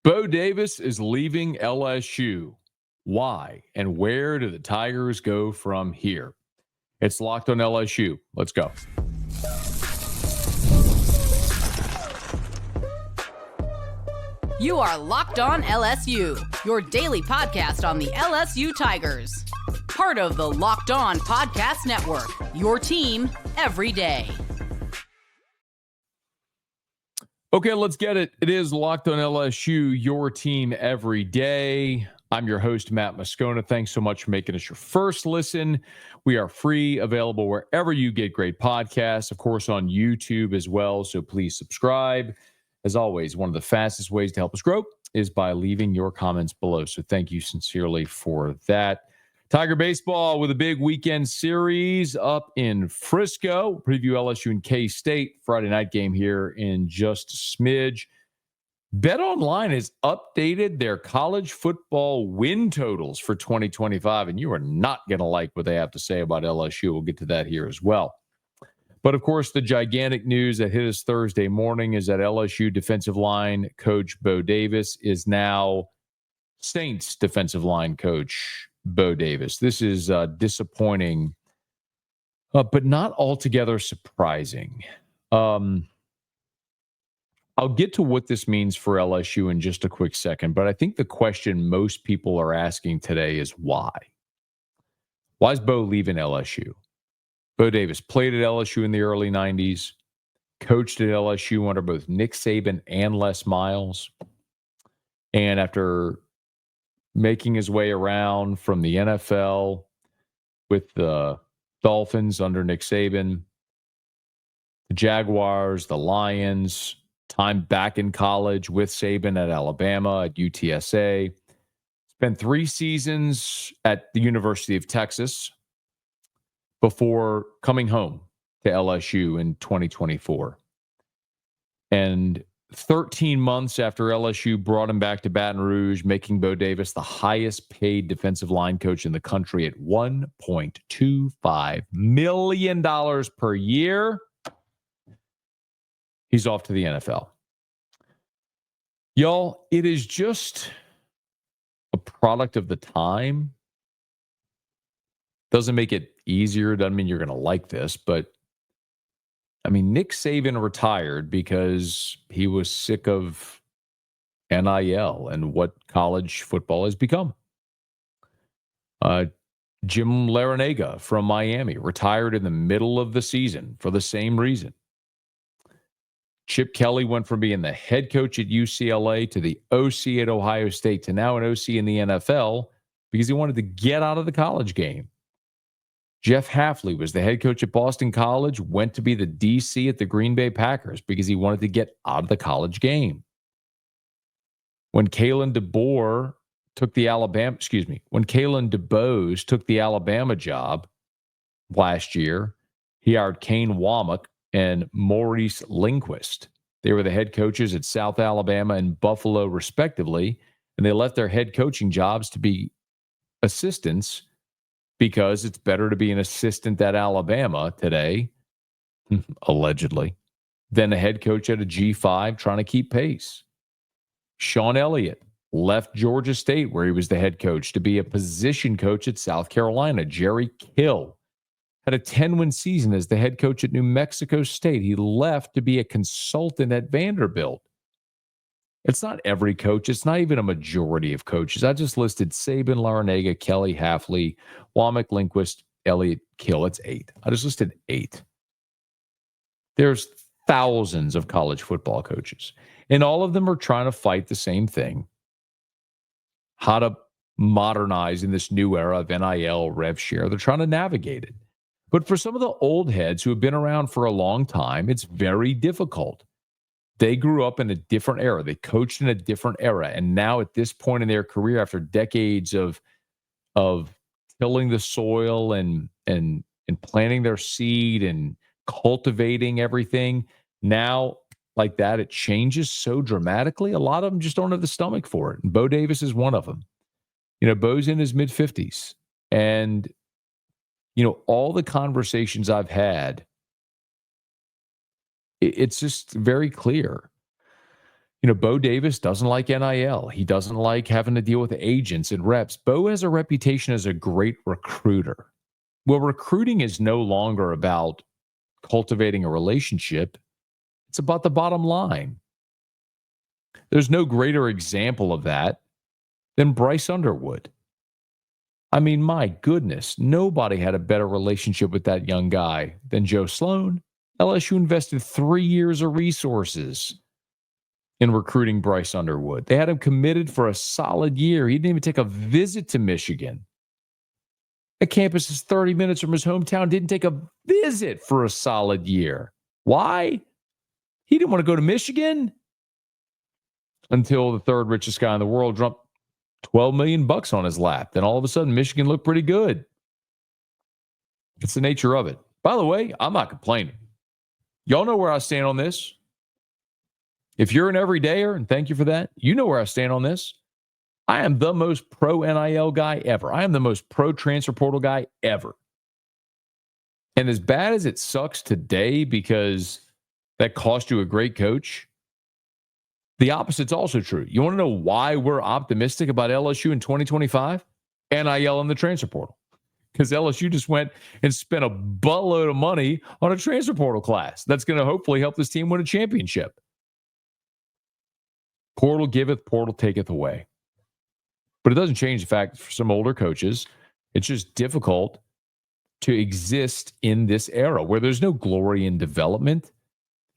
Bo Davis is leaving LSU. Why and where do the Tigers go from here? It's Locked on LSU. Let's go. You are Locked on LSU, your daily podcast on the LSU Tigers. Part of the Locked on Podcast Network, your team every day. Okay, let's get it. It is Locked on LSU, your team every day. I'm your host, Matt Moscona. Thanks so much for making us your first listen. We are free, available wherever you get great podcasts, of course, on YouTube as well. So please subscribe. As always, one of the fastest ways to help us grow is by leaving your comments below. So thank you sincerely for that. Tiger baseball with a big weekend series up in Frisco. Preview LSU and K-State Friday night game here in just a smidge. BetOnline has updated their college football win totals for 2025, and you are not going to like what they have to say about LSU. We'll get to that here as well. But, of course, the gigantic news that hit us Thursday morning is that LSU defensive line coach Bo Davis is now Saints defensive line coach Bo Davis. This is disappointing, but not altogether surprising. I'll get to what this means for LSU in just a quick second, but I think the question most people are asking today is why? Why is Bo leaving LSU? Bo Davis played at LSU in the early 90s, coached at LSU under both Nick Saban and Les Miles, and after making his way around from the NFL with the Dolphins under Nick Saban, the Jaguars, the Lions, time back in college with Saban at Alabama, at UTSA. Spent 3 seasons at the University of Texas before coming home to LSU in 2024. And 13 months after LSU brought him back to Baton Rouge, making Bo Davis the highest paid defensive line coach in the country at $1.25 million per year. He's off to the NFL. Y'all, it is just a product of the time. Doesn't make it easier. Doesn't mean you're going to like this, but I mean, Nick Saban retired because he was sick of NIL and what college football has become. Jim Larrañaga from Miami retired in the middle of the season for the same reason. Chip Kelly went from being the head coach at UCLA to the OC at Ohio State to now an OC in the NFL because he wanted to get out of the college game. Jeff Hafley was the head coach at Boston College, went to be the DC at the Green Bay Packers because he wanted to get out of the college game. When Kalen DeBose took the Alabama job last year, he hired Kane Womack and Maurice Lindquist. They were the head coaches at South Alabama and Buffalo, respectively, and they left their head coaching jobs to be assistants because it's better to be an assistant at Alabama today, allegedly, than a head coach at a G5 trying to keep pace. Sean Elliott left Georgia State, where he was the head coach, to be a position coach at South Carolina. Jerry Kill had a 10-win season as the head coach at New Mexico State. He left to be a consultant at Vanderbilt. It's not every coach. It's not even a majority of coaches. I just listed Saban, Larrañaga, Kelly, Hafley, Womack, Lindquist, Elliott, Kill. It's 8. I just listed 8. There's thousands of college football coaches, and all of them are trying to fight the same thing: how to modernize in this new era of NIL, rev share. They're trying to navigate it. But for some of the old heads who have been around for a long time, it's very difficult. They grew up in a different era. They coached in a different era. And now at this point in their career, after decades of tilling the soil and planting their seed and cultivating everything, now like that, it changes so dramatically. A lot of them just don't have the stomach for it. And Bo Davis is one of them. You know, Bo's in his mid-50s. And, you know, all the conversations I've had, it's just very clear. Bo Davis doesn't like NIL. He doesn't like having to deal with agents and reps. Bo has a reputation as a great recruiter. Well, recruiting is no longer about cultivating a relationship. It's about the bottom line. There's no greater example of that than Bryce Underwood. I mean, my goodness, nobody had a better relationship with that young guy than Joe Sloan. LSU invested 3 years of resources in recruiting Bryce Underwood. They had him committed for a solid year. He didn't even take a visit to Michigan. The campus is 30 minutes from his hometown, didn't take a visit for a solid year. Why? He didn't want to go to Michigan until the third richest guy in the world dropped $12 million on his lap. Then all of a sudden, Michigan looked pretty good. It's the nature of it. By the way, I'm not complaining. Y'all know where I stand on this. If you're an everydayer, and thank you for that, you know where I stand on this. I am the most pro NIL guy ever. I am the most pro transfer portal guy ever. And as bad as it sucks today because that cost you a great coach, the opposite's also true. You want to know why we're optimistic about LSU in 2025? NIL in the transfer portal. Because LSU just went and spent a buttload of money on a transfer portal class that's going to hopefully help this team win a championship. Portal giveth, portal taketh away. But it doesn't change the fact that for some older coaches, it's just difficult to exist in this era where there's no glory in development.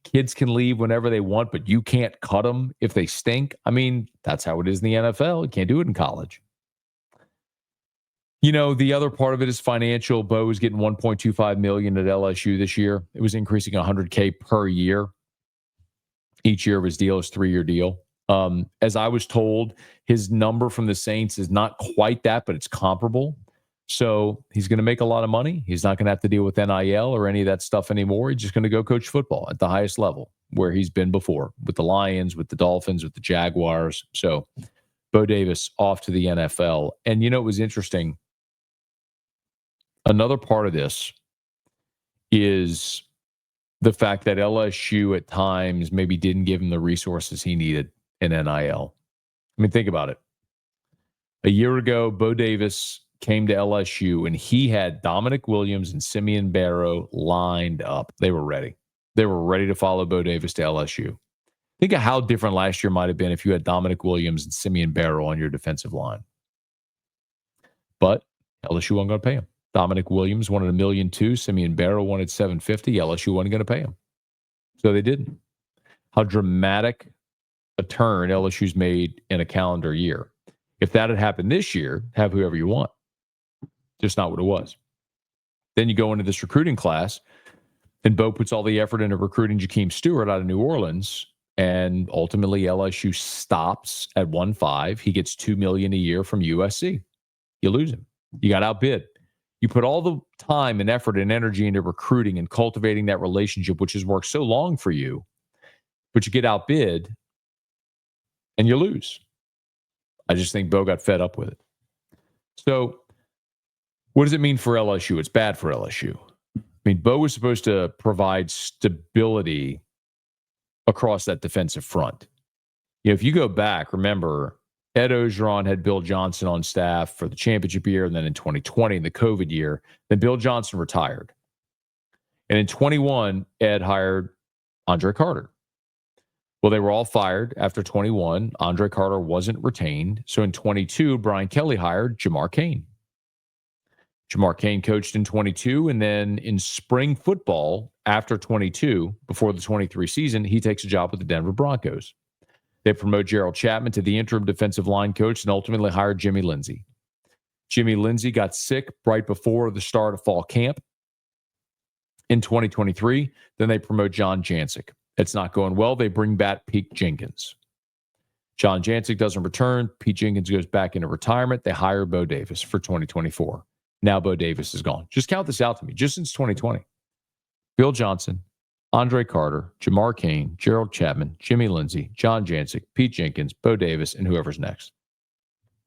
Kids can leave whenever they want, but you can't cut them if they stink. I mean, that's how it is in the NFL. You can't do it in college. The other part of it is financial. Bo is getting $1.25 million at LSU this year. It was increasing $100K per year. Each year of his deal is a 3-year deal. As I was told, his number from the Saints is not quite that, but it's comparable. So he's going to make a lot of money. He's not going to have to deal with NIL or any of that stuff anymore. He's just going to go coach football at the highest level where he's been before, with the Lions, with the Dolphins, with the Jaguars. So Bo Davis off to the NFL. And it was interesting. Another part of this is the fact that LSU at times maybe didn't give him the resources he needed in NIL. I mean, think about it. A year ago, Bo Davis came to LSU and he had Dominic Williams and Simeon Barrow lined up. They were ready. They were ready to follow Bo Davis to LSU. Think of how different last year might have been if you had Dominic Williams and Simeon Barrow on your defensive line. But LSU wasn't going to pay him. Dominic Williams wanted $1.2 million. Simeon Barrow wanted $750,000. LSU wasn't going to pay him. So they didn't. How dramatic a turn LSU's made in a calendar year. If that had happened this year, have whoever you want. Just not what it was. Then you go into this recruiting class, and Bo puts all the effort into recruiting Jakeem Stewart out of New Orleans, and ultimately LSU stops at 1.5. He gets $2 million a year from USC. You lose him. You got outbid. You put all the time and effort and energy into recruiting and cultivating that relationship, which has worked so long for you, but you get outbid and you lose. I just think Bo got fed up with it. So what does it mean for LSU? It's bad for LSU. I mean, Bo was supposed to provide stability across that defensive front. If you go back, remember, Ed Ogeron had Bill Johnson on staff for the championship year, and then in 2020, in the COVID year, then Bill Johnson retired. And in 21, Ed hired Andre Carter. Well, they were all fired after 21. Andre Carter wasn't retained. So in 22, Brian Kelly hired Jamar Cain. Jamar Cain coached in 22, and then in spring football after 22, before the 23 season, he takes a job with the Denver Broncos. They promote Gerald Chapman to the interim defensive line coach and ultimately hired Jimmy Lindsey. Jimmy Lindsey got sick right before the start of fall camp in 2023. Then they promote John Jancic. It's not going well. They bring back Pete Jenkins. John Jancic doesn't return. Pete Jenkins goes back into retirement. They hire Bo Davis for 2024. Now Bo Davis is gone. Just count this out to me. Just since 2020. Bill Johnson, Andre Carter, Jamar Cain, Gerald Chapman, Jimmy Lindsey, John Jancic, Pete Jenkins, Bo Davis, and whoever's next.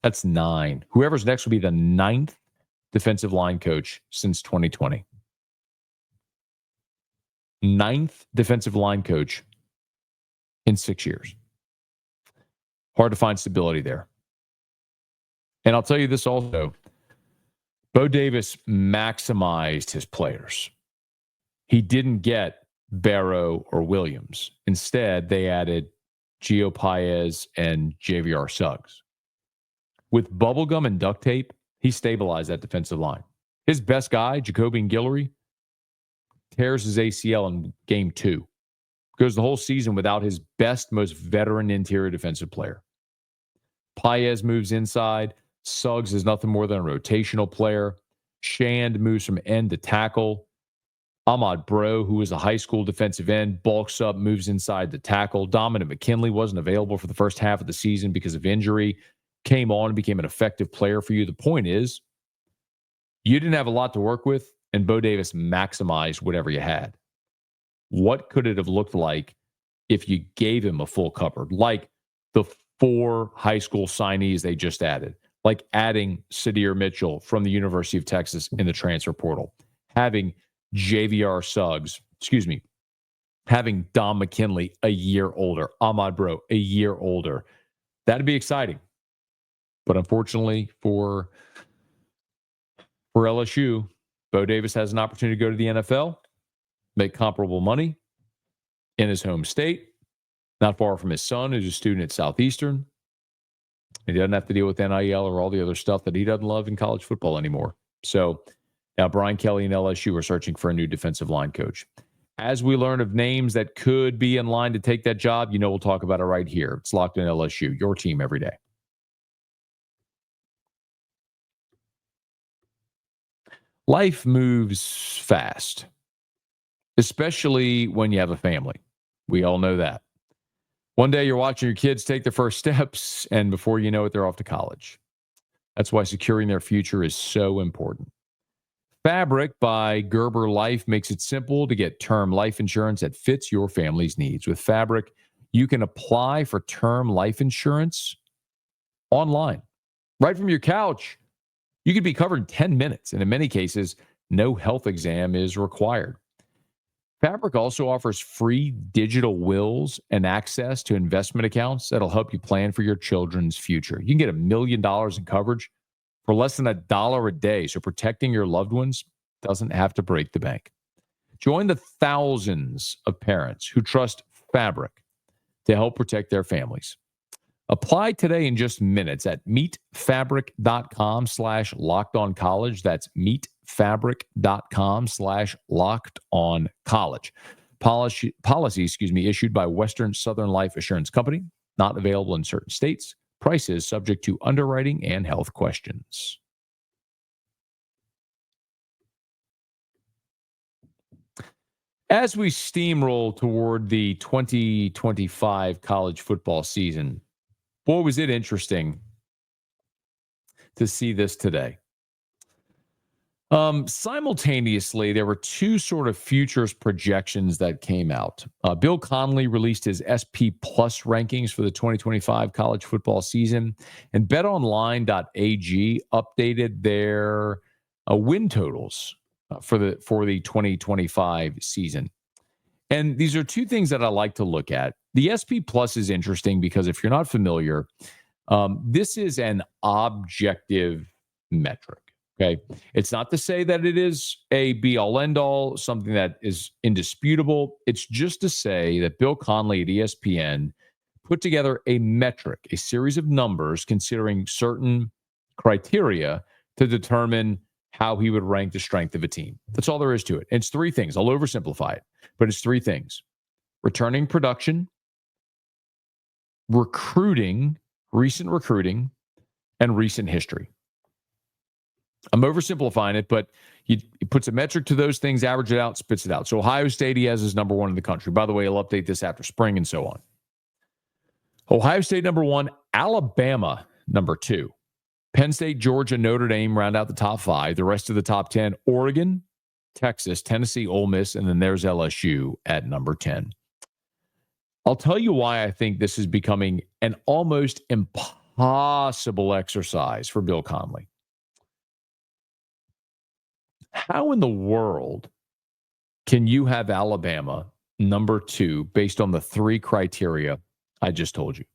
That's 9. Whoever's next will be the 9th defensive line coach since 2020. 9th defensive line coach in 6 years. Hard to find stability there. And I'll tell you this also. Bo Davis maximized his players. He didn't get Barrow or Williams. Instead, they added Gio Paez and JVR Suggs. With bubblegum and duct tape, he stabilized that defensive line. His best guy, Jacobian Guillory, tears his ACL in game 2. Goes the whole season without his best, most veteran interior defensive player. Paez moves inside. Suggs is nothing more than a rotational player. Shand moves from end to tackle. Ahmad Bro, who is a high school defensive end, bulks up, moves inside to tackle. Dominant McKinley wasn't available for the first half of the season because of injury. Came on and became an effective player for you. The point is, you didn't have a lot to work with, and Bo Davis maximized whatever you had. What could it have looked like if you gave him a full cupboard? Like the 4 high school signees they just added. Like adding Sadir Mitchell from the University of Texas in the transfer portal. Having JVR Suggs, having Dom McKinley a year older. Ahmad Bro a year older. That'd be exciting. But unfortunately for LSU, Bo Davis has an opportunity to go to the NFL, make comparable money in his home state, not far from his son, who's a student at Southeastern. He doesn't have to deal with NIL or all the other stuff that he doesn't love in college football anymore. So now Brian Kelly and LSU are searching for a new defensive line coach. As we learn of names that could be in line to take that job, we'll talk about it right here. It's Locked In LSU, your team every day. Life moves fast, especially when you have a family. We all know that. One day you're watching your kids take their first steps, and before you know it, they're off to college. That's why securing their future is so important. Fabric by Gerber Life makes it simple to get term life insurance that fits your family's needs. With Fabric, you can apply for term life insurance online, right from your couch. You could be covered in 10 minutes, and in many cases, no health exam is required. Fabric also offers free digital wills and access to investment accounts that'll help you plan for your children's future. You can get $1 million in coverage for less than $1 a day, so protecting your loved ones doesn't have to break the bank. Join the thousands of parents who trust Fabric to help protect their families. Apply today in just minutes at meetfabric.com/lockedoncollege. That's meetfabric.com/lockedoncollege. Policy, issued by Western Southern Life Assurance Company. Not available in certain states. Prices subject to underwriting and health questions. As we steamroll toward the 2025 college football season, boy, was it interesting to see this today. Simultaneously, there were 2 sort of futures projections that came out. Bill Connelly released his SP Plus rankings for the 2025 college football season, and BetOnline.ag updated their win totals for the 2025 season. And these are 2 things that I like to look at. The SP Plus is interesting because if you're not familiar, this is an objective metric. Okay. It's not to say that it is a be all end all, something that is indisputable. It's just to say that Bill Connelly at ESPN put together a metric, a series of numbers considering certain criteria to determine how he would rank the strength of a team. That's all there is to it. It's 3 things. I'll oversimplify it, but it's 3 things: returning production, recruiting, recent recruiting, and recent history. I'm oversimplifying it, but he puts a metric to those things, average it out, spits it out. So Ohio State he has as number 1 in the country. By the way, he'll update this after spring and so on. Ohio State number 1, Alabama number 2. Penn State, Georgia, Notre Dame round out the top 5. The rest of the top 10, Oregon, Texas, Tennessee, Ole Miss, and then there's LSU at number 10. I'll tell you why I think this is becoming an almost impossible exercise for Bill Connelly. How in the world can you have Alabama number 2 based on the 3 criteria I just told you?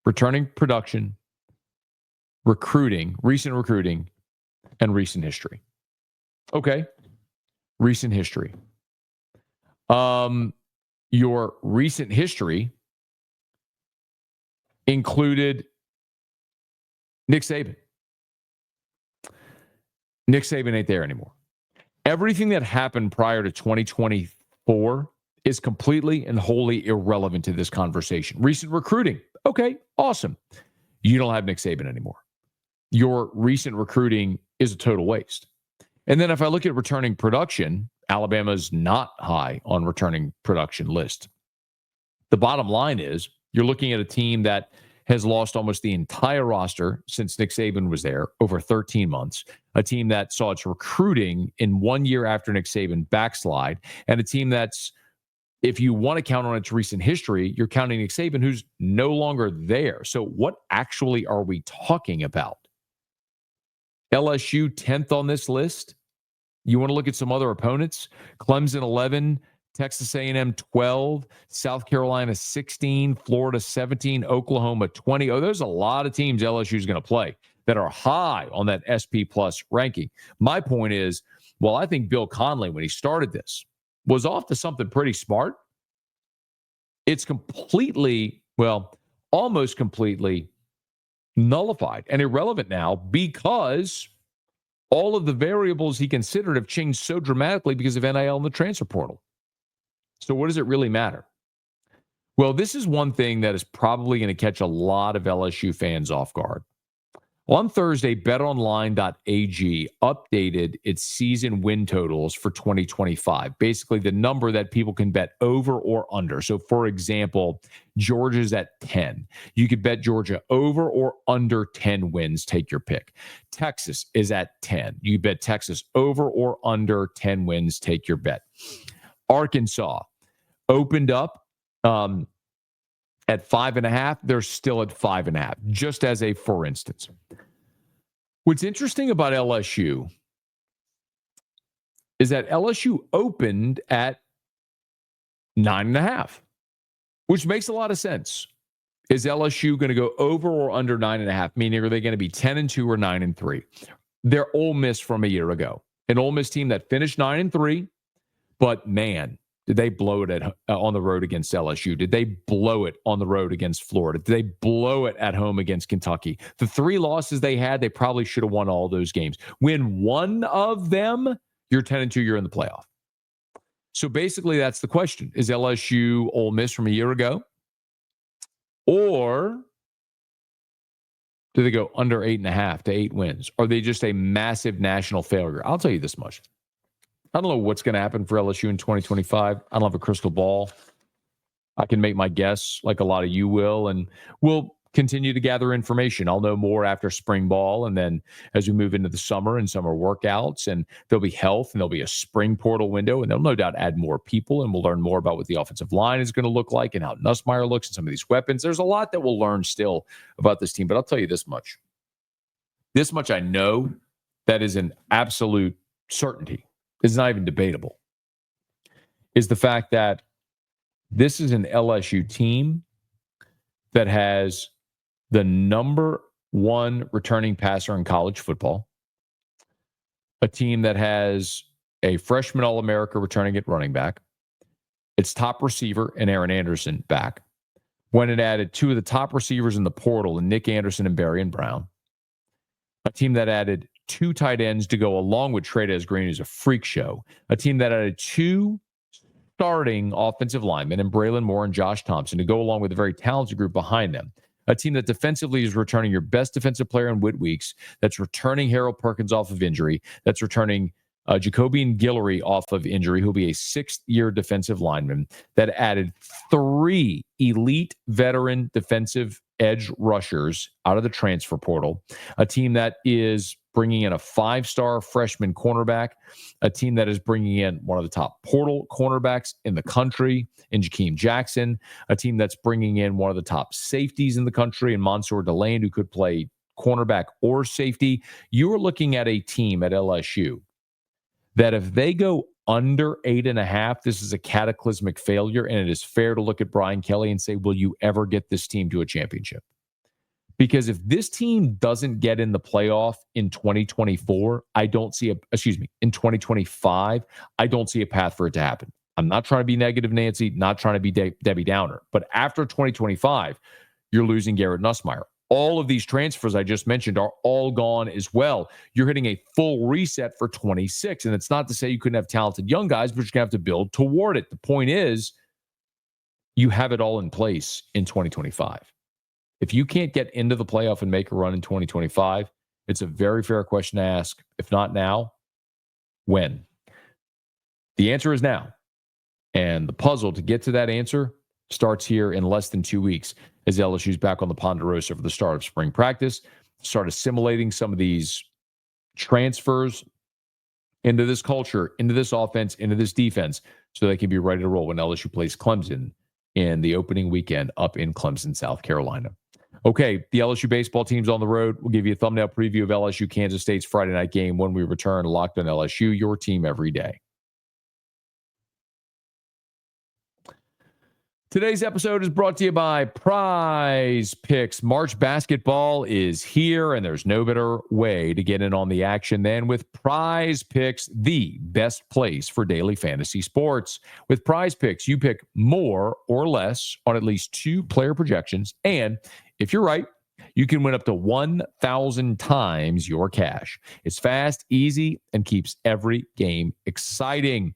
returning production, recruiting, and recent history. Okay. Recent history. Your recent history included Nick Saban. Nick Saban ain't there anymore. Everything that happened prior to 2024 is completely and wholly irrelevant to this conversation. Recent recruiting. Okay, awesome. You don't have Nick Saban anymore. Your recent recruiting is a total waste. And then if I look at returning production, Alabama's not high on returning production list. The bottom line is you're looking at a team that has lost almost the entire roster since Nick Saban was there over 13 months, a team that saw its recruiting in 1 year after Nick Saban backslide, and a team that's, if you want to count on its recent history, you're counting Nick Saban, who's no longer there. So what actually are we talking about? LSU 10th on this list. You want to look at some other opponents? Clemson 11, Texas A&M 12, South Carolina 16, Florida 17, Oklahoma 20. Oh, there's a lot of teams LSU is going to play that are high on that SP Plus ranking. My point is, well, I think Bill Conley, when he started this, was off to something pretty smart. It's completely, well, almost completely nullified and irrelevant now because all of the variables he considered have changed so dramatically because of NIL and the transfer portal. So what does it really matter? Well, this is one thing that is probably going to catch a lot of LSU fans off guard. On Thursday, betonline.ag updated its season win totals for 2025, basically the number that people can bet over or under. So, for example, Georgia's at 10. You could bet Georgia over or under 10 wins. Take your pick. Texas is at 10. You bet Texas over or under 10 wins. Take your bet. Arkansas opened up at 5.5. They're still at 5.5, just as a for instance. What's interesting about LSU is that LSU opened at 9.5, which makes a lot of sense. Is LSU going to go over or under 9.5? Meaning, are they going to be 10-2 or 9-3? They're Ole Miss from a year ago, an Ole Miss team that finished 9-3, but man, did they blow it on the road against LSU? Did they blow it on the road against Florida? Did they blow it at home against Kentucky? The 3 losses they had, they probably should have won all those games. Win one of them, you're 10-2, you're in the playoff. So basically, that's the question. Is LSU Ole Miss from a year ago? Or do they go under 8.5 to 8 wins? Are they just a massive national failure? I'll tell you this much. I don't know what's going to happen for LSU in 2025. I don't have a crystal ball. I can make my guess like a lot of you will, and we'll continue to gather information. I'll know more after spring ball, and then as we move into the summer and summer workouts, and there'll be health, and there'll be a spring portal window, and they'll no doubt add more people, and we'll learn more about what the offensive line is going to look like and how Nussmeier looks and some of these weapons. There's a lot that we'll learn still about this team, but I'll tell you this much. This much I know that is an absolute certainty. Is not even debatable, is the fact that this is an LSU team that has the number 1 returning passer in college football, a team that has a freshman All-America returning at running back, its top receiver and Aaron Anderson back, when it added 2 of the top receivers in the portal, and Nick Anderson and Barry and Brown, a team that added 2 tight ends to go along with Trey'Dez Green, who's a freak show. A team that added 2 starting offensive linemen in Braylon Moore and Josh Thompson to go along with a very talented group behind them. A team that defensively is returning your best defensive player in Whit Weeks, that's returning Harold Perkins off of injury, that's returning Jacobian Guillory off of injury, who'll be a 6th-year defensive lineman, that added 3 elite veteran defensive edge rushers out of the transfer portal, a team that is bringing in a 5-star freshman cornerback, a team that is bringing in one of the top portal cornerbacks in the country in Jakeem Jackson, a team that's bringing in one of the top safeties in the country in Mansour Delane, who could play cornerback or safety. You are looking at a team at LSU that if they go under 8.5, this is a cataclysmic failure, and it is fair to look at Brian Kelly and say, will you ever get this team to a championship? Because if this team doesn't get in the playoff in 2024, in 2025, I don't see a path for it to happen. I'm not trying to be negative, Nancy, not trying to be Debbie Downer. But after 2025, you're losing Garrett Nussmeier. All of these transfers I just mentioned are all gone as well. You're hitting a full reset for 26. And it's not to say you couldn't have talented young guys, but you're going to have to build toward it. The point is, you have it all in place in 2025. If you can't get into the playoff and make a run in 2025, it's a very fair question to ask. If not now, when? The answer is now. And the puzzle to get to that answer starts here in less than 2 weeks as LSU's back on the Ponderosa for the start of spring practice, start assimilating some of these transfers into this culture, into this offense, into this defense, so they can be ready to roll when LSU plays Clemson in the opening weekend up in Clemson, South Carolina. Okay, the LSU baseball team's on the road. We'll give you a thumbnail preview of LSU Kansas State's Friday night game when we return. Locked on LSU, your team every day. Today's episode is brought to you by PrizePicks. March basketball is here, and there's no better way to get in on the action than with PrizePicks, the best place for daily fantasy sports. With PrizePicks, you pick more or less on at least 2 player projections, and if you're right, you can win up to 1,000 times your cash. It's fast, easy, and keeps every game exciting.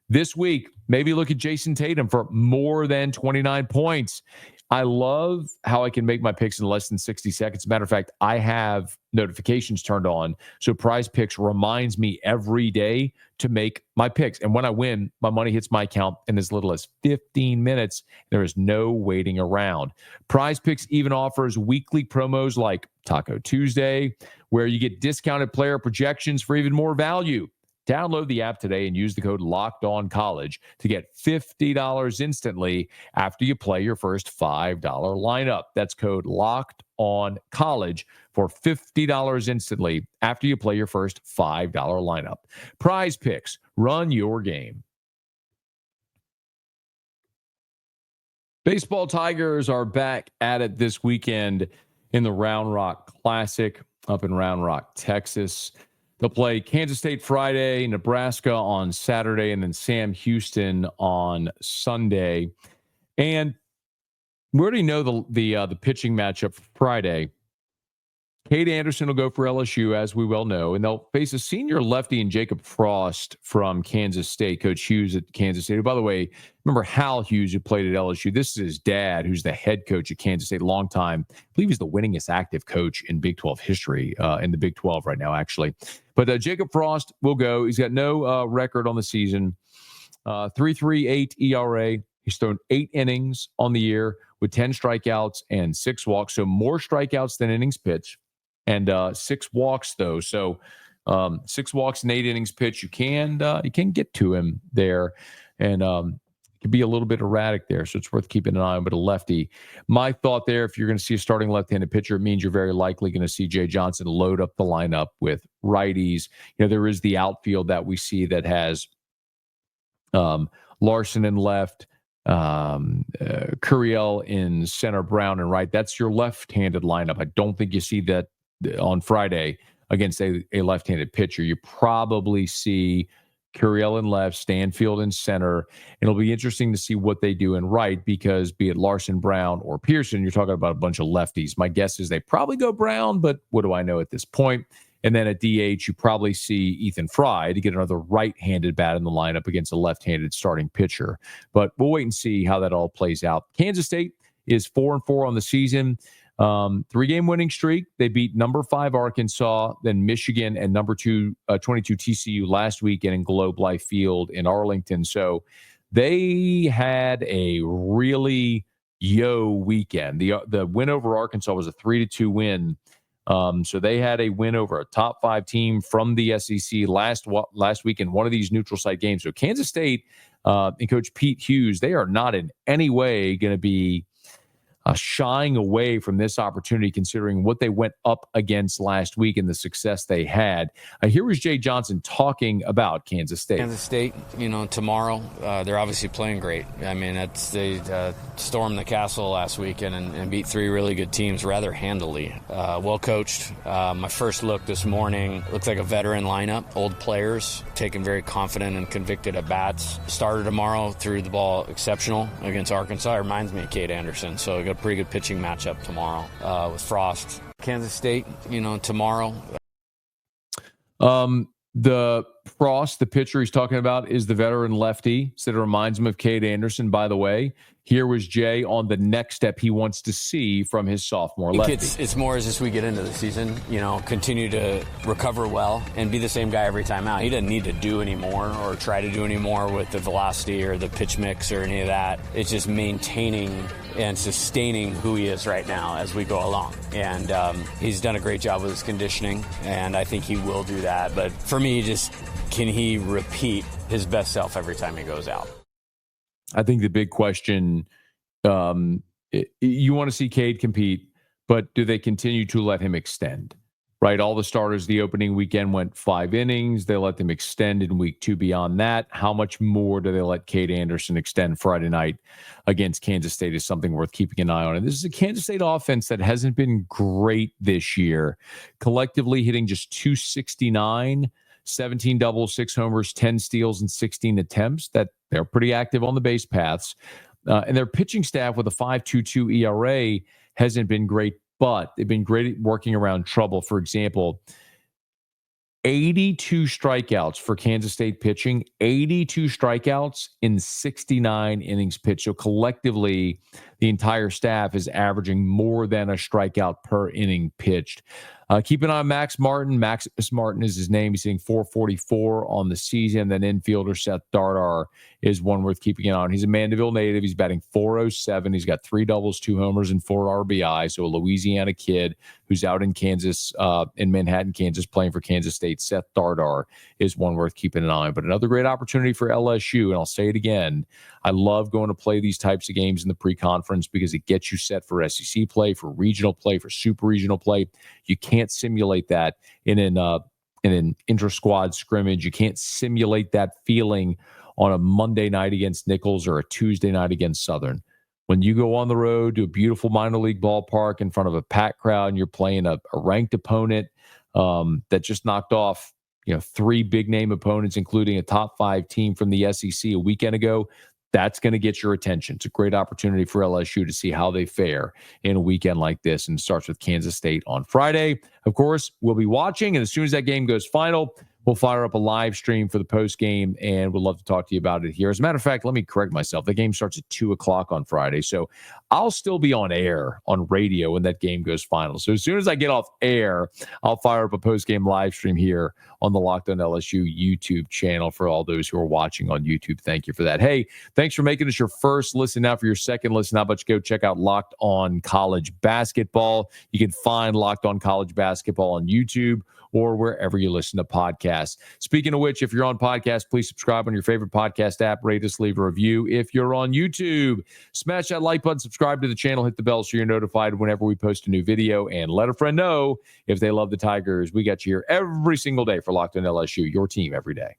This week, maybe look at Jason Tatum for more than 29 points. I love how I can make my picks in less than 60 seconds. As a matter of fact, I have notifications turned on, so PrizePicks reminds me every day to make my picks. And when I win, my money hits my account in as little as 15 minutes. There is no waiting around. PrizePicks even offers weekly promos like Taco Tuesday, where you get discounted player projections for even more value. Download the app today and use the code LOCKEDONCollege to get $50 instantly after you play your first $5 lineup. That's code LOCKEDONCollege for $50 instantly after you play your first $5 lineup. PrizePicks, run your game. Baseball Tigers are back at it this weekend in the Round Rock Classic up in Round Rock, Texas. They'll play Kansas State Friday, Nebraska on Saturday, and then Sam Houston on Sunday. And we already know the pitching matchup for Friday. Cade Anderson will go for LSU, as we well know, and they'll face a senior lefty in Jacob Frost from Kansas State, Coach Hughes at Kansas State. By the way, remember Hal Hughes, who played at LSU? This is his dad, who's the head coach at Kansas State, long time. I believe he's the winningest active coach in Big 12 history, in the Big 12 right now, actually. But Jacob Frost will go. He's got no record on the season, 3.38 ERA. He's thrown 8 innings on the year with 10 strikeouts and 6 walks, so more strikeouts than innings pitched. And 6 walks, though. So 6 walks and 8 innings pitch. You can get to him there. And it can be a little bit erratic there. So it's worth keeping an eye on. But a lefty. My thought there, if you're going to see a starting left-handed pitcher, it means you're very likely going to see Jay Johnson load up the lineup with righties. You know, there is the outfield that we see that has Larson in left, Curiel in center, Brown in right. That's your left-handed lineup. I don't think you see that on Friday against a left-handed pitcher. You probably see Curiel in left, Stanfield in center. It'll be interesting to see what they do in right, because be it Larson, Brown, or Pearson, you're talking about a bunch of lefties. My guess is they probably go Brown, but what do I know at this point? And then at DH, you probably see Ethan Fry to get another right-handed bat in the lineup against a left-handed starting pitcher. But we'll wait and see how that all plays out. Kansas State is 4-4 on the season. 3-game winning streak. They beat number 5 Arkansas, then Michigan, and number 22 TCU last weekend in Globe Life Field in Arlington. So they had a really weekend. The win over Arkansas was a 3-2 win. So they had a win over a top 5 team from the SEC last week in one of these neutral site games. So Kansas State and Coach Pete Hughes, they are not in any way going to be shying away from this opportunity considering what they went up against last week and the success they had. Here was Jay Johnson talking about Kansas State. Kansas State, tomorrow, they're obviously playing great. I mean, they stormed the castle last weekend and beat 3 really good teams rather handily. Well coached. My first look this morning looks like a veteran lineup, old players, taking very confident and convicted at bats. Starter tomorrow, threw the ball exceptional against Arkansas. It reminds me of Cade Anderson, so we got a pretty good pitching matchup tomorrow with Frost. Kansas State, tomorrow. The Frost, the pitcher he's talking about, is the veteran lefty. So it reminds him of Cade Anderson, by the way. Here was Jay on the next step he wants to see from his sophomore lefty. It's more as we get into the season, continue to recover well and be the same guy every time out. He doesn't need to do any more or try to do any more with the velocity or the pitch mix or any of that. It's just maintaining and sustaining who he is right now as we go along. And he's done a great job with his conditioning, and I think he will do that. But for me, can he repeat his best self every time he goes out? I think the big question, you want to see Cade compete, but do they continue to let him extend? Right? All the starters the opening weekend went 5 innings. They let them extend in week 2 beyond that. How much more do they let Cade Anderson extend Friday night against Kansas State is something worth keeping an eye on. And this is a Kansas State offense that hasn't been great this year. Collectively hitting just .269, 17 doubles, 6 homers, 10 steals, and 16 attempts. That they're pretty active on the base paths. And their pitching staff with a 5.22 ERA hasn't been great, but they've been great at working around trouble. For example, 82 strikeouts for Kansas State pitching, 82 strikeouts in 69 innings pitched. So collectively, the entire staff is averaging more than a strikeout per inning pitched. Keep an eye on Max Martin. Maximus Martin is his name. He's hitting .444 on the season. Then infielder Seth Dardar is one worth keeping an eye on. He's a Mandeville native. He's batting .407. He's got 3 doubles, 2 homers, and 4 RBI. So a Louisiana kid who's out in Kansas, in Manhattan, Kansas, playing for Kansas State. Seth Dardar is one worth keeping an eye on. But another great opportunity for LSU, and I'll say it again, I love going to play these types of games in the pre-conference because it gets you set for SEC play, for regional play, for super regional play. You can't simulate that in an inter-squad scrimmage. You can't simulate that feeling on a Monday night against Nichols or a Tuesday night against Southern. When you go on the road to a beautiful minor league ballpark in front of a packed crowd and you're playing a ranked opponent that just knocked off 3 big-name opponents, including a top 5 team from the SEC a weekend ago, that's going to get your attention. It's a great opportunity for LSU to see how they fare in a weekend like this, and it starts with Kansas State on Friday. Of course, we'll be watching, and as soon as that game goes final, we'll fire up a live stream for the post game, and we'd love to talk to you about it here. As a matter of fact, let me correct myself. The game starts at 2 o'clock on Friday, so I'll still be on air on radio when that game goes final. So as soon as I get off air, I'll fire up a post game live stream here on the Locked On LSU YouTube channel for all those who are watching on YouTube. Thank you for that. Hey, thanks for making us your first listen. Now for your second listen, how about you go check out Locked On College Basketball? You can find Locked On College Basketball on YouTube or wherever you listen to podcasts. Speaking of which, if you're on podcast, please subscribe on your favorite podcast app. Rate us, leave a review. If you're on YouTube, smash that like button, subscribe to the channel, hit the bell so you're notified whenever we post a new video, and let a friend know if they love the Tigers. We got you here every single day for Locked On LSU, your team every day.